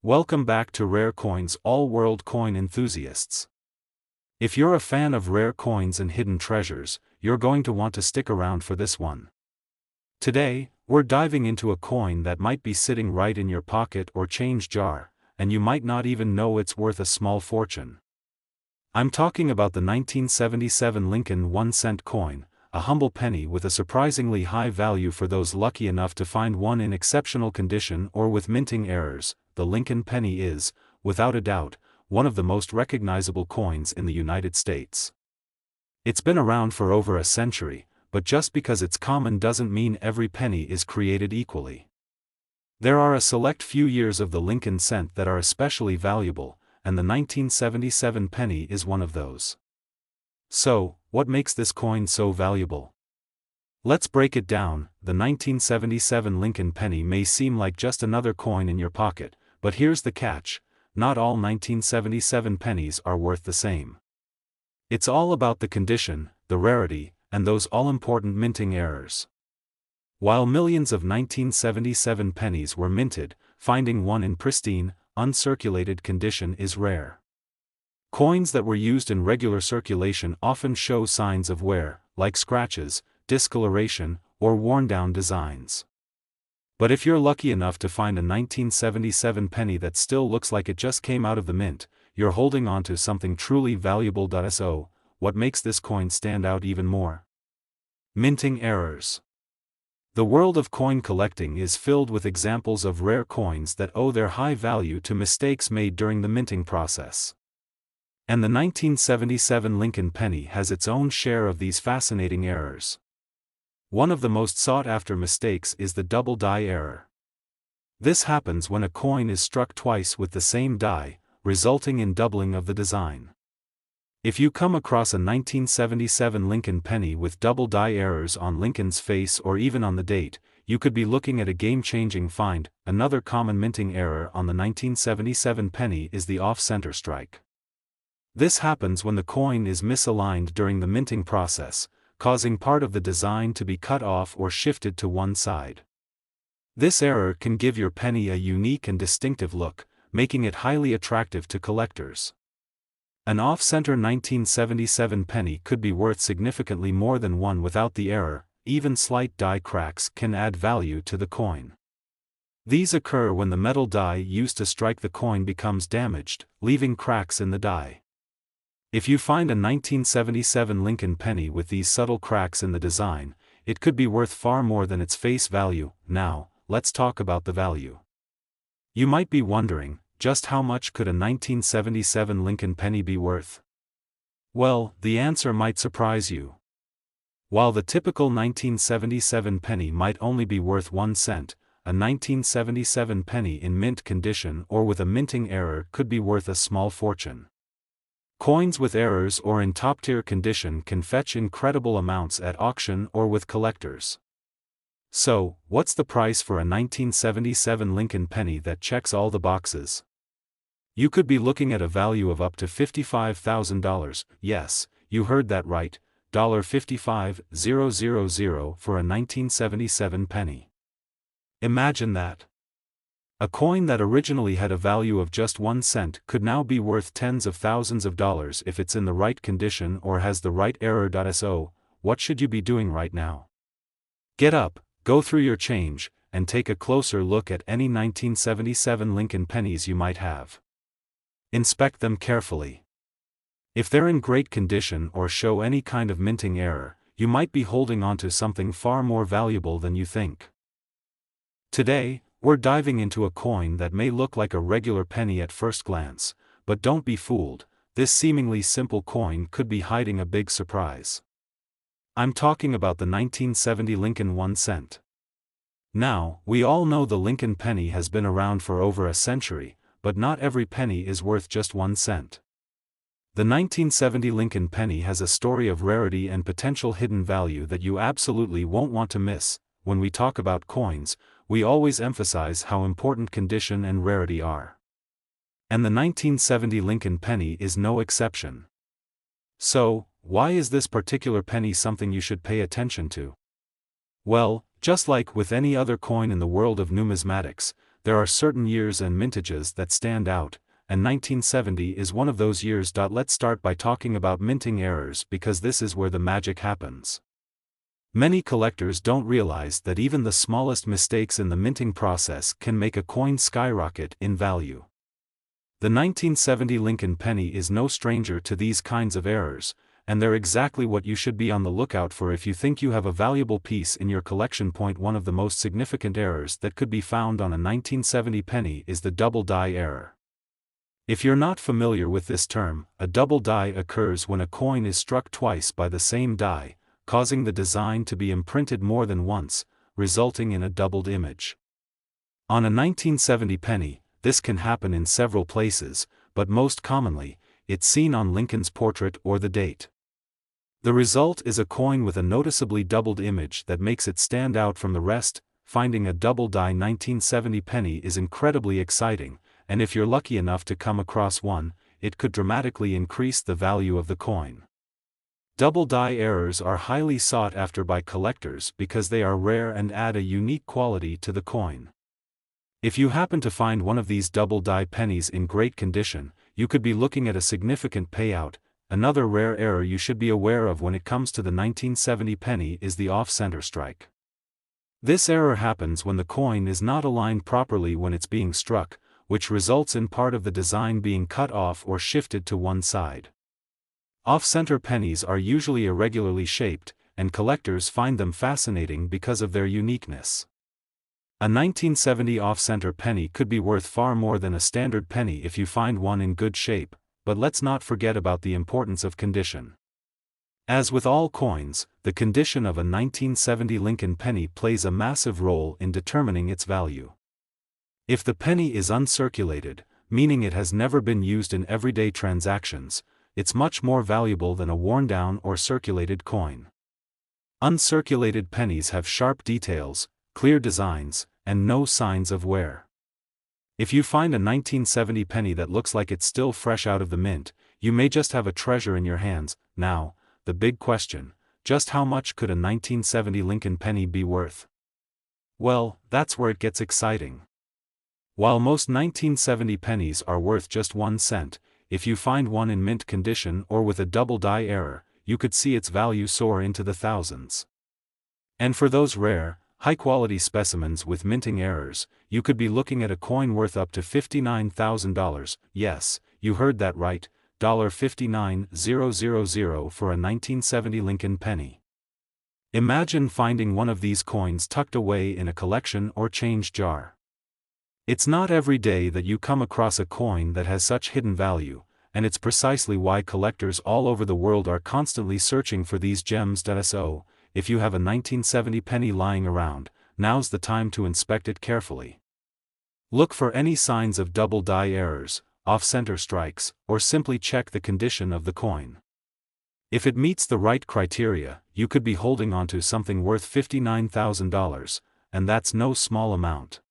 Welcome back to Rare Coins, all world coin enthusiasts. If you're a fan of rare coins and hidden treasures, you're going to want to stick around for this one. Today, we're diving into a coin that might be sitting right in your pocket or change jar, and you might not even know it's worth a small fortune. I'm talking about the 1977 Lincoln 1-cent coin, a humble penny with a surprisingly high value for those lucky enough to find one in exceptional condition or with minting errors. The Lincoln penny is, without a doubt, one of the most recognizable coins in the United States. It's been around for over a century, but just because it's common doesn't mean every penny is created equally. There are a select few years of the Lincoln cent that are especially valuable, and the 1977 penny is one of those. So, what makes this coin so valuable? Let's break it down. The 1977 Lincoln penny may seem like just another coin in your pocket, but here's the catch: not all 1977 pennies are worth the same. It's all about the condition, the rarity, and those all-important minting errors. While millions of 1977 pennies were minted, finding one in pristine, uncirculated condition is rare. Coins that were used in regular circulation often show signs of wear, like scratches, discoloration, or worn-down designs. But if you're lucky enough to find a 1977 penny that still looks like it just came out of the mint, you're holding on to something truly valuable. So, what makes this coin stand out even more? Minting errors. The world of coin collecting is filled with examples of rare coins that owe their high value to mistakes made during the minting process. And the 1977 Lincoln penny has its own share of these fascinating errors. One of the most sought-after mistakes is the double die error. This happens when a coin is struck twice with the same die, resulting in doubling of the design. If you come across a 1977 Lincoln penny with double die errors on Lincoln's face or even on the date, you could be looking at a game-changing find. Another common minting error on the 1977 penny is the off-center strike. This happens when the coin is misaligned during the minting process, causing part of the design to be cut off or shifted to one side. This error can give your penny a unique and distinctive look, making it highly attractive to collectors. An off-center 1977 penny could be worth significantly more than one without the error. Even slight die cracks can add value to the coin. These occur when the metal die used to strike the coin becomes damaged, leaving cracks in the die. If you find a 1977 Lincoln penny with these subtle cracks in the design, it could be worth far more than its face value. Now, let's talk about the value. You might be wondering, just how much could a 1977 Lincoln penny be worth? Well, the answer might surprise you. While the typical 1977 penny might only be worth 1 cent, a 1977 penny in mint condition or with a minting error could be worth a small fortune. Coins with errors or in top-tier condition can fetch incredible amounts at auction or with collectors. So, what's the price for a 1977 Lincoln penny that checks all the boxes? You could be looking at a value of up to $55,000, yes, you heard that right, $55,000 for a 1977 penny. Imagine that. A coin that originally had a value of just 1 cent could now be worth tens of thousands of dollars if it's in the right condition or has the right error. So, what should you be doing right now? Get up, go through your change, and take a closer look at any 1977 Lincoln pennies you might have. Inspect them carefully. If they're in great condition or show any kind of minting error, you might be holding onto something far more valuable than you think. Today, we're diving into a coin that may look like a regular penny at first glance, but don't be fooled, this seemingly simple coin could be hiding a big surprise. I'm talking about the 1970 Lincoln 1 cent. Now, we all know the Lincoln penny has been around for over a century, but not every penny is worth just 1 cent. The 1970 Lincoln penny has a story of rarity and potential hidden value that you absolutely won't want to miss. When we talk about coins, we always emphasize how important condition and rarity are. And the 1970 Lincoln penny is no exception. So, why is this particular penny something you should pay attention to? Well, just like with any other coin in the world of numismatics, there are certain years and mintages that stand out, and 1970 is one of those years. Let's start by talking about minting errors because this is where the magic happens. Many collectors don't realize that even the smallest mistakes in the minting process can make a coin skyrocket in value. The 1970 Lincoln penny is no stranger to these kinds of errors, and they're exactly what you should be on the lookout for if you think you have a valuable piece in your collection. One of the most significant errors that could be found on a 1970 penny is the double die error. If you're not familiar with this term, a double die occurs when a coin is struck twice by the same die, causing the design to be imprinted more than once, resulting in a doubled image. On a 1970 penny, this can happen in several places, but most commonly, it's seen on Lincoln's portrait or the date. The result is a coin with a noticeably doubled image that makes it stand out from the rest. Finding a double die 1970 penny is incredibly exciting, and if you're lucky enough to come across one, it could dramatically increase the value of the coin. Double die errors are highly sought after by collectors because they are rare and add a unique quality to the coin. If you happen to find one of these double die pennies in great condition, you could be looking at a significant payout. Another rare error you should be aware of when it comes to the 1970 penny is the off-center strike. This error happens when the coin is not aligned properly when it's being struck, which results in part of the design being cut off or shifted to one side. Off-center pennies are usually irregularly shaped, and collectors find them fascinating because of their uniqueness. A 1970 off-center penny could be worth far more than a standard penny if you find one in good shape, but let's not forget about the importance of condition. As with all coins, the condition of a 1970 Lincoln penny plays a massive role in determining its value. If the penny is uncirculated, meaning it has never been used in everyday transactions, it's much more valuable than a worn-down or circulated coin. Uncirculated pennies have sharp details, clear designs, and no signs of wear. If you find a 1970 penny that looks like it's still fresh out of the mint, you may just have a treasure in your hands. Now, the big question, just how much could a 1970 Lincoln penny be worth? Well, that's where it gets exciting. While most 1970 pennies are worth just 1 cent, if you find one in mint condition or with a double die error, you could see its value soar into the thousands. And for those rare, high-quality specimens with minting errors, you could be looking at a coin worth up to $59,000, yes, you heard that right, $59,000 for a 1970 Lincoln penny. Imagine finding one of these coins tucked away in a collection or change jar. It's not every day that you come across a coin that has such hidden value, and it's precisely why collectors all over the world are constantly searching for these gems. So, if you have a 1970 penny lying around, now's the time to inspect it carefully. Look for any signs of double die errors, off-center strikes, or simply check the condition of the coin. If it meets the right criteria, you could be holding onto something worth $59,000, and that's no small amount.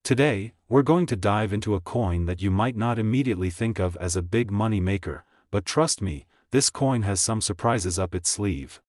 Today, we're going to dive into a coin that you might not immediately think of as a big money maker, but trust me, this coin has some surprises up its sleeve.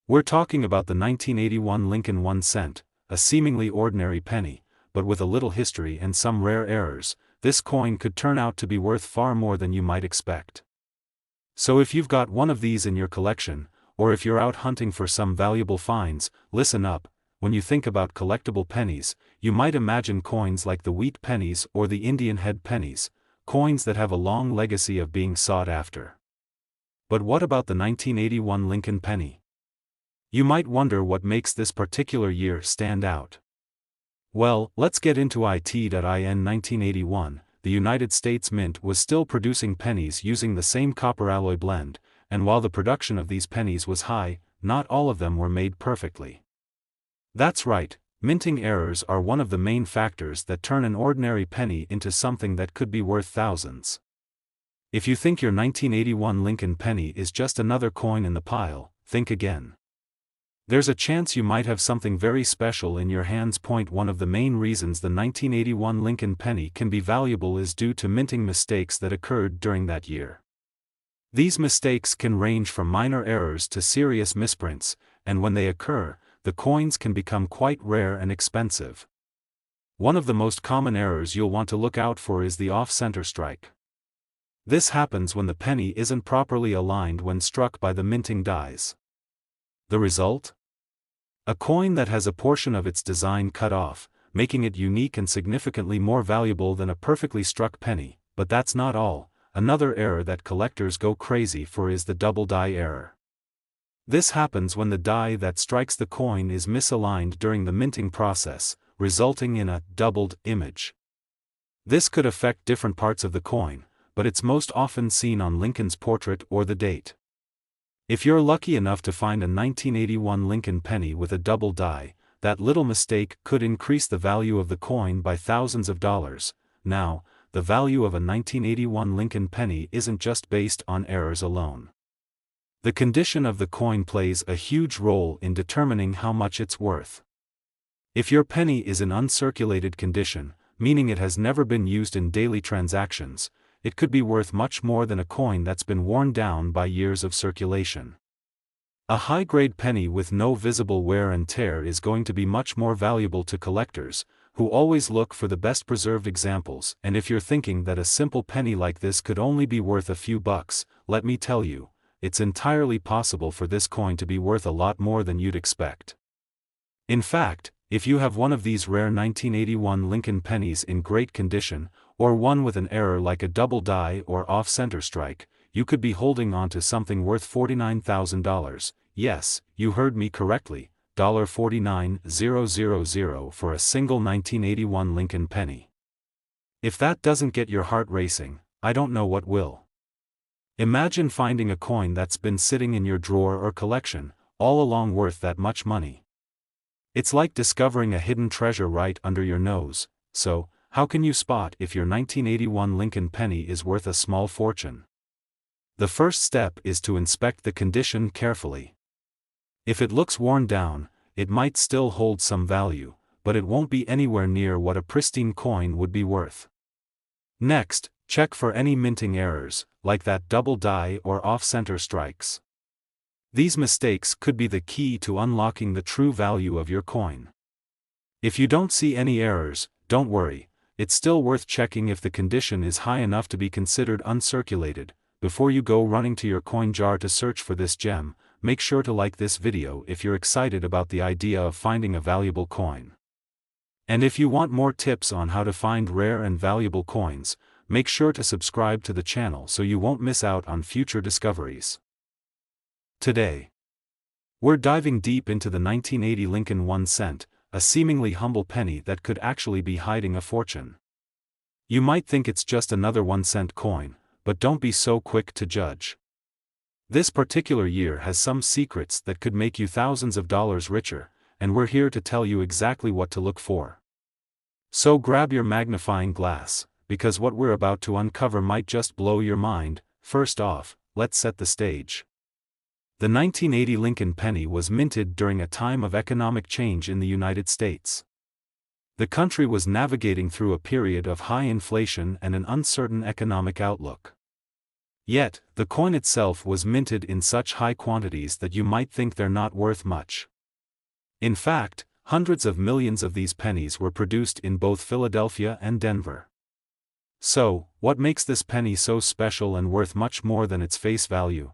We're talking about the 1981 Lincoln 1 cent, a seemingly ordinary penny, but with a little history and some rare errors, this coin could turn out to be worth far more than you might expect. So if you've got one of these in your collection, or if you're out hunting for some valuable finds, listen up. When you think about collectible pennies, you might imagine coins like the wheat pennies or the Indian head pennies, coins that have a long legacy of being sought after. But what about the 1981 Lincoln penny? You might wonder what makes this particular year stand out. Well, let's get into it. In 1981, the United States Mint was still producing pennies using the same copper alloy blend, and while the production of these pennies was high, not all of them were made perfectly. That's right, minting errors are one of the main factors that turn an ordinary penny into something that could be worth thousands. If you think your 1981 Lincoln penny is just another coin in the pile, think again. There's a chance you might have something very special in your hands. One of the main reasons the 1981 Lincoln penny can be valuable is due to minting mistakes that occurred during that year. These mistakes can range from minor errors to serious misprints, and when they occur, the coins can become quite rare and expensive. One of the most common errors you'll want to look out for is the off-center strike. This happens when the penny isn't properly aligned when struck by the minting dies. The result? A coin that has a portion of its design cut off, making it unique and significantly more valuable than a perfectly struck penny. But that's not all. Another error that collectors go crazy for is the double die error. This happens when the die that strikes the coin is misaligned during the minting process, resulting in a doubled image. This could affect different parts of the coin, but it's most often seen on Lincoln's portrait or the date. If you're lucky enough to find a 1981 Lincoln penny with a double die, that little mistake could increase the value of the coin by thousands of dollars. Now, the value of a 1981 Lincoln penny isn't just based on errors alone. The condition of the coin plays a huge role in determining how much it's worth. If your penny is in uncirculated condition, meaning it has never been used in daily transactions, it could be worth much more than a coin that's been worn down by years of circulation. A high-grade penny with no visible wear and tear is going to be much more valuable to collectors, who always look for the best preserved examples. And if you're thinking that a simple penny like this could only be worth a few bucks, let me tell you, it's entirely possible for this coin to be worth a lot more than you'd expect. In fact, if you have one of these rare 1981 Lincoln pennies in great condition, or one with an error like a double die or off-center strike, you could be holding on to something worth $49,000, yes, you heard me correctly, $49,000 for a single 1981 Lincoln penny. If that doesn't get your heart racing, I don't know what will. Imagine finding a coin that's been sitting in your drawer or collection, all along worth that much money. It's like discovering a hidden treasure right under your nose. So, how can you spot if your 1981 Lincoln penny is worth a small fortune? The first step is to inspect the condition carefully. If it looks worn down, it might still hold some value, but it won't be anywhere near what a pristine coin would be worth. Next, check for any minting errors, like that double die or off-center strikes. These mistakes could be the key to unlocking the true value of your coin. If you don't see any errors, don't worry, it's still worth checking if the condition is high enough to be considered uncirculated. Before you go running to your coin jar to search for this gem, make sure to like this video if you're excited about the idea of finding a valuable coin. And if you want more tips on how to find rare and valuable coins, make sure to subscribe to the channel so you won't miss out on future discoveries. Today, we're diving deep into the 1980 Lincoln 1 cent, a seemingly humble penny that could actually be hiding a fortune. You might think it's just another 1-cent coin, but don't be so quick to judge. This particular year has some secrets that could make you thousands of dollars richer, and we're here to tell you exactly what to look for. So grab your magnifying glass, because what we're about to uncover might just blow your mind. First off, let's set the stage. The 1980 Lincoln penny was minted during a time of economic change in the United States. The country was navigating through a period of high inflation and an uncertain economic outlook. Yet, the coin itself was minted in such high quantities that you might think they're not worth much. In fact, hundreds of millions of these pennies were produced in both Philadelphia and Denver. So, what makes this penny so special and worth much more than its face value?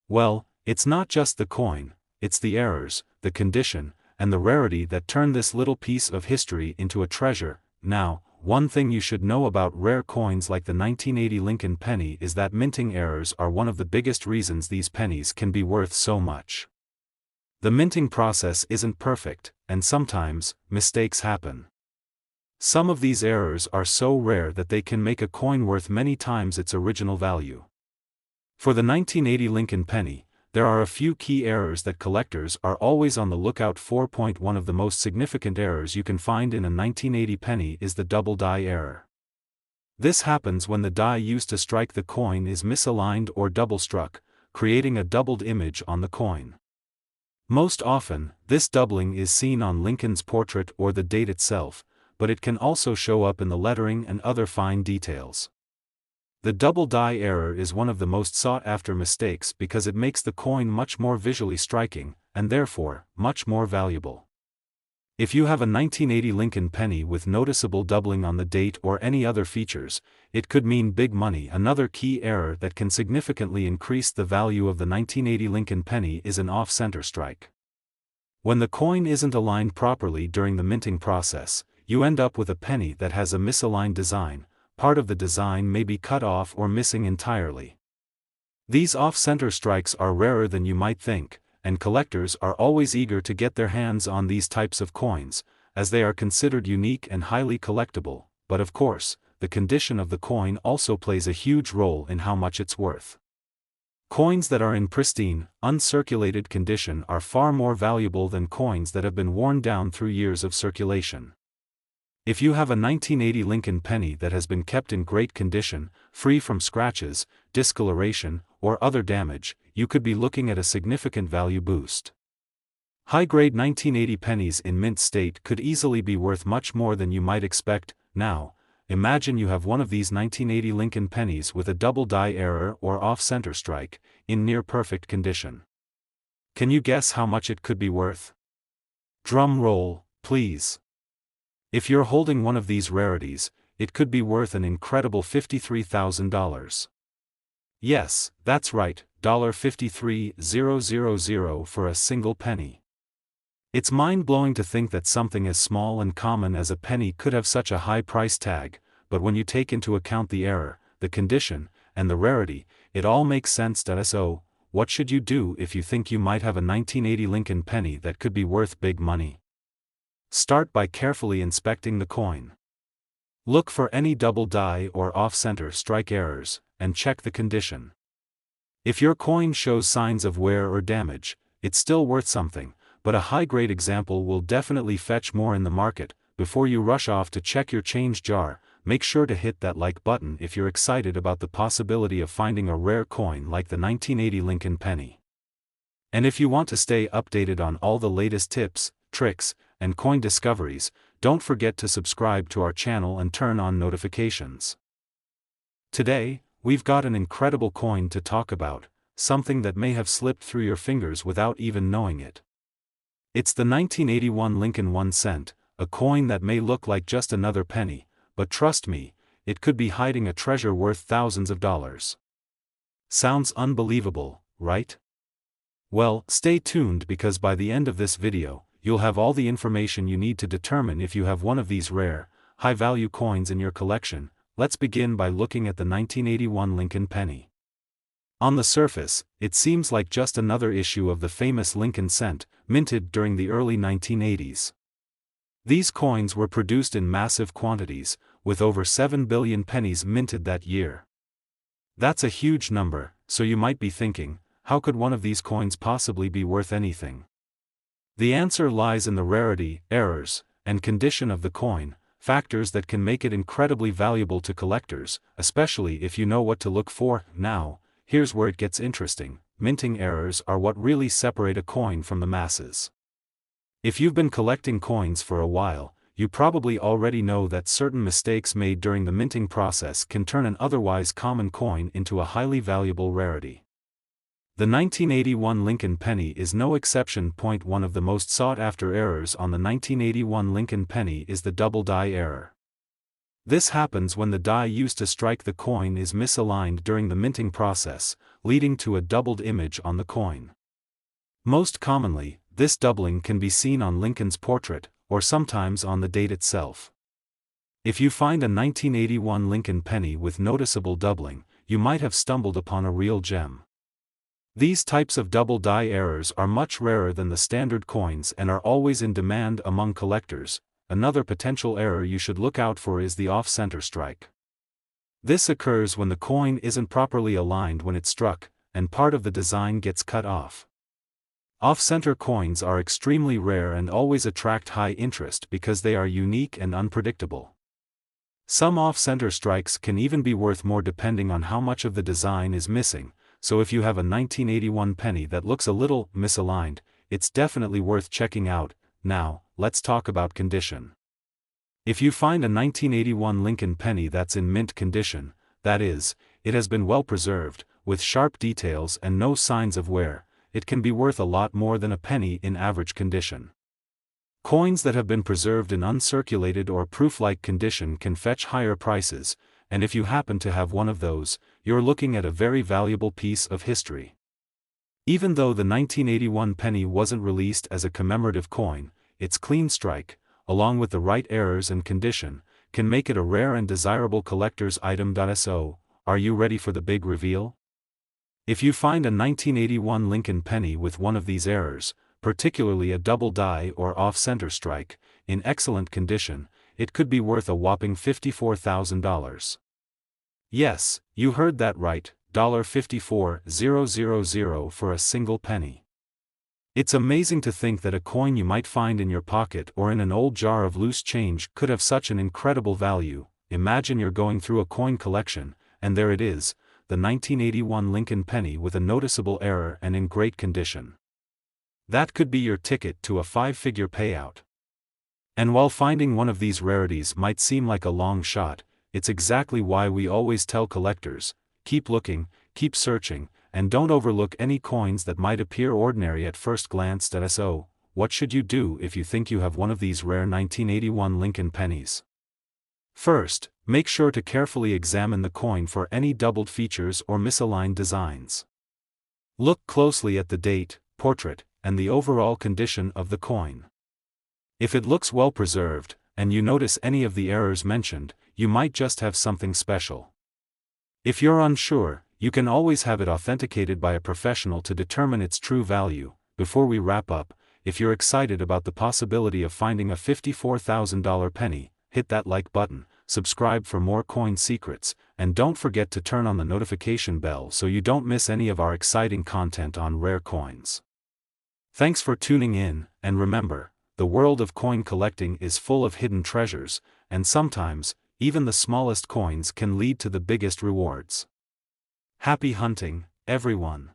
Well, it's not just the coin, it's the errors, the condition, and the rarity that turn this little piece of history into a treasure. Now, one thing you should know about rare coins like the 1980 Lincoln penny is that minting errors are one of the biggest reasons these pennies can be worth so much. The minting process isn't perfect, and sometimes, mistakes happen. Some of these errors are so rare that they can make a coin worth many times its original value. For the 1980 Lincoln penny, there are a few key errors that collectors are always on the lookout for. One of the most significant errors you can find in a 1980 penny is the double die error. This happens when the die used to strike the coin is misaligned or double struck, creating a doubled image on the coin. Most often, this doubling is seen on Lincoln's portrait or the date itself, but it can also show up in the lettering and other fine details. The double die error is one of the most sought-after mistakes because it makes the coin much more visually striking, and therefore, much more valuable. If you have a 1980 Lincoln penny with noticeable doubling on the date or any other features, it could mean big money. Another key error that can significantly increase the value of the 1980 Lincoln penny is an off-center strike. When the coin isn't aligned properly during the minting process, you end up with a penny that has a misaligned design. Part of the design may be cut off or missing entirely. These off-center strikes are rarer than you might think, and collectors are always eager to get their hands on these types of coins, as they are considered unique and highly collectible. But of course, the condition of the coin also plays a huge role in how much it's worth. Coins that are in pristine, uncirculated condition are far more valuable than coins that have been worn down through years of circulation. If you have a 1980 Lincoln penny that has been kept in great condition, free from scratches, discoloration, or other damage, you could be looking at a significant value boost. High-grade 1980 pennies in mint state could easily be worth much more than you might expect. Now, imagine you have one of these 1980 Lincoln pennies with a double die error or off-center strike, in near-perfect condition. Can you guess how much it could be worth? Drum roll, please. If you're holding one of these rarities, it could be worth an incredible $53,000. Yes, that's right, $53,000 for a single penny. It's mind-blowing to think that something as small and common as a penny could have such a high price tag, but when you take into account the error, the condition, and the rarity, it all makes sense. So, what should you do if you think you might have a 1980 Lincoln penny that could be worth big money? Start by carefully inspecting the coin. Look for any double die or off-center strike errors, and check the condition. If your coin shows signs of wear or damage, it's still worth something, but a high-grade example will definitely fetch more in the market. Before you rush off to check your change jar, make sure to hit that like button if you're excited about the possibility of finding a rare coin like the 1980 Lincoln penny. And if you want to stay updated on all the latest tips, tricks, and coin discoveries, don't forget to subscribe to our channel and turn on notifications. Today, we've got an incredible coin to talk about, something that may have slipped through your fingers without even knowing it. It's the 1981 Lincoln 1 cent, a coin that may look like just another penny, but trust me, it could be hiding a treasure worth thousands of dollars. Sounds unbelievable, right? Well, stay tuned because by the end of this video, you'll have all the information you need to determine if you have one of these rare, high-value coins in your collection. Let's begin by looking at the 1981 Lincoln penny. On the surface, it seems like just another issue of the famous Lincoln cent, minted during the early 1980s. These coins were produced in massive quantities, with over 7 billion pennies minted that year. That's a huge number, so you might be thinking, how could one of these coins possibly be worth anything? The answer lies in the rarity, errors, and condition of the coin, factors that can make it incredibly valuable to collectors, especially if you know what to look for. Now, here's where it gets interesting. Minting errors are what really separate a coin from the masses. If you've been collecting coins for a while, you probably already know that certain mistakes made during the minting process can turn an otherwise common coin into a highly valuable rarity. The 1981 Lincoln penny is no exception. One of the most sought-after errors on the 1981 Lincoln penny is the double die error. This happens when the die used to strike the coin is misaligned during the minting process, leading to a doubled image on the coin. Most commonly, this doubling can be seen on Lincoln's portrait, or sometimes on the date itself. If you find a 1981 Lincoln penny with noticeable doubling, you might have stumbled upon a real gem. These types of double die errors are much rarer than the standard coins and are always in demand among collectors. Another potential error you should look out for is the off-center strike. This occurs when the coin isn't properly aligned when it's struck, and part of the design gets cut off. Off-center coins are extremely rare and always attract high interest because they are unique and unpredictable. Some off-center strikes can even be worth more depending on how much of the design is missing. So if you have a 1981 penny that looks a little misaligned, it's definitely worth checking out. Now, let's talk about condition. If you find a 1981 Lincoln penny that's in mint condition, that is, it has been well preserved, with sharp details and no signs of wear, it can be worth a lot more than a penny in average condition. Coins that have been preserved in uncirculated or proof-like condition can fetch higher prices, and if you happen to have one of those, you're looking at a very valuable piece of history. Even though the 1981 penny wasn't released as a commemorative coin, its clean strike, along with the right errors and condition, can make it a rare and desirable collector's item. So, are you ready for the big reveal? If you find a 1981 Lincoln penny with one of these errors, particularly a double die or off-center strike, in excellent condition, it could be worth a whopping $54,000. Yes, you heard that right, $54,000 for a single penny. It's amazing to think that a coin you might find in your pocket or in an old jar of loose change could have such an incredible value. Imagine you're going through a coin collection, and there it is, the 1981 Lincoln penny with a noticeable error and in great condition. That could be your ticket to a 5-figure payout. And while finding one of these rarities might seem like a long shot, it's exactly why we always tell collectors, keep looking, keep searching, and don't overlook any coins that might appear ordinary at first glance. So, what should you do if you think you have one of these rare 1981 Lincoln pennies? First, make sure to carefully examine the coin for any doubled features or misaligned designs. Look closely at the date, portrait, and the overall condition of the coin. If it looks well preserved, and you notice any of the errors mentioned, you might just have something special. If you're unsure, you can always have it authenticated by a professional to determine its true value. Before we wrap up, if you're excited about the possibility of finding a $54,000 penny, hit that like button, subscribe for more coin secrets, and don't forget to turn on the notification bell so you don't miss any of our exciting content on rare coins. Thanks for tuning in, and remember, the world of coin collecting is full of hidden treasures, and sometimes, even the smallest coins can lead to the biggest rewards. Happy hunting, everyone!